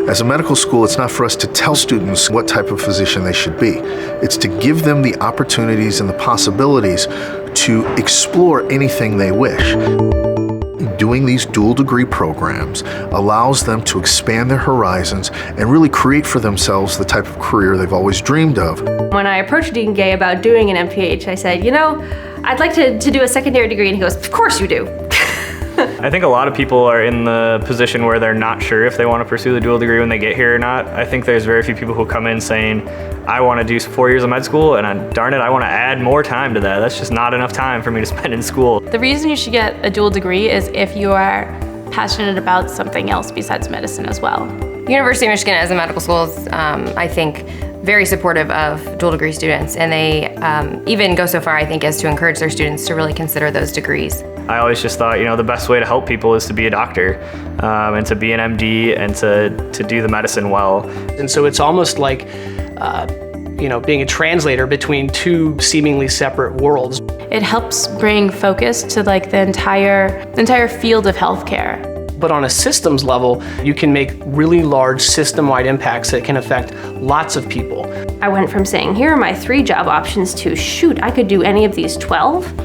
As a medical school, it's not for us to tell students what type of physician they should be. It's to give them the opportunities and the possibilities to explore anything they wish. Doing these dual degree programs allows them to expand their horizons and really create for themselves the type of career they've always dreamed of. When I approached Dean Gay about doing an MPH, I said, I'd like to do a secondary degree, and he goes, of course you do. I think a lot of people are in the position where they're not sure if they want to pursue the dual degree when they get here or not. I think there's very few people who come in saying, I want to do 4 years of med school, and darn it, I want to add more time to that. That's just not enough time for me to spend in school. The reason you should get a dual degree is if you are passionate about something else besides medicine as well. University of Michigan as a medical school is, I think, very supportive of dual degree students, and they even go so far, I think, as to encourage their students to really consider those degrees. I always just thought, the best way to help people is to be a doctor and to be an MD and to do the medicine well. And so it's almost like, being a translator between two seemingly separate worlds. It helps bring focus to the entire field of healthcare. But on a systems level, you can make really large system-wide impacts that can affect lots of people. I went from saying, here are my 3 job options to, shoot, I could do any of these 12,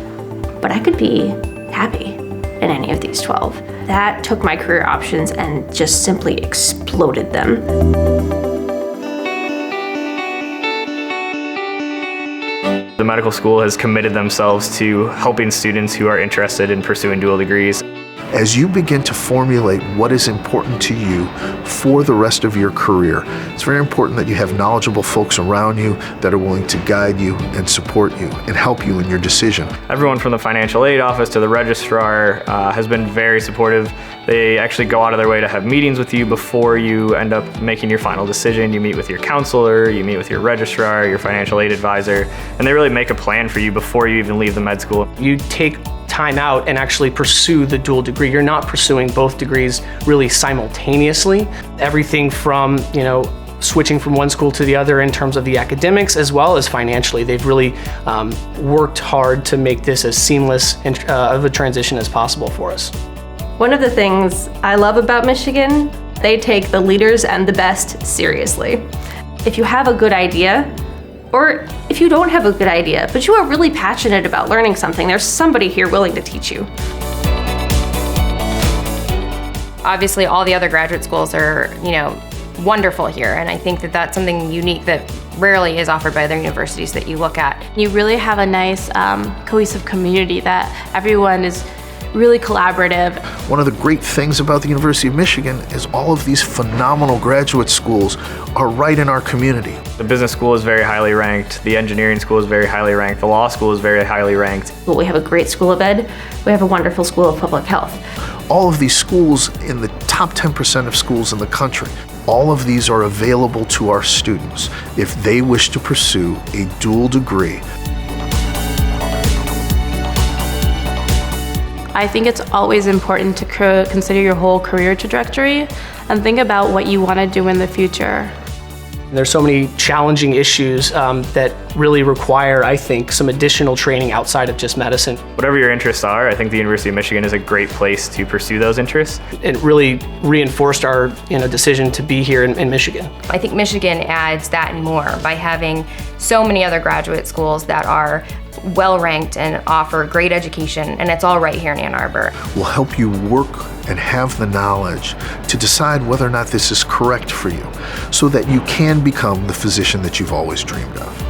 but I could be happy in any of these 12. That took my career options and just simply exploded them. The medical school has committed themselves to helping students who are interested in pursuing dual degrees. As you begin to formulate what is important to you for the rest of your career, it's very important that you have knowledgeable folks around you that are willing to guide you and support you and help you in your decision. Everyone from the financial aid office to the registrar has been very supportive. They actually go out of their way to have meetings with you before you end up making your final decision. You meet with your counselor, you meet with your registrar, your financial aid advisor, and they really make a plan for you before you even leave the med school. You take time out and actually pursue the dual degree. You're not pursuing both degrees really simultaneously. Everything from, switching from one school to the other in terms of the academics as well as financially. They've really worked hard to make this as seamless of a transition as possible for us. One of the things I love about Michigan, they take the leaders and the best seriously. If you have a good idea, or if you don't have a good idea, but you are really passionate about learning something, there's somebody here willing to teach you. Obviously, all the other graduate schools are, wonderful here, and I think that that's something unique that rarely is offered by other universities that you look at. You really have a nice cohesive community that everyone is really collaborative. One of the great things about the University of Michigan is all of these phenomenal graduate schools are right in our community. The business school is very highly ranked, the engineering school is very highly ranked, the law school is very highly ranked. Well, we have a great school of ed, we have a wonderful school of public health. All of these schools in the top 10% of schools in the country, all of these are available to our students if they wish to pursue a dual degree. I think it's always important to consider your whole career trajectory and think about what you want to do in the future. There's so many challenging issues that really require, I think, some additional training outside of just medicine. Whatever your interests are, I think the University of Michigan is a great place to pursue those interests. It really reinforced our decision to be here in Michigan. I think Michigan adds that and more by having so many other graduate schools that are well ranked and offer great education, and it's all right here in Ann Arbor. Will help you work and have the knowledge to decide whether or not this is correct for you so that you can become the physician that you've always dreamed of.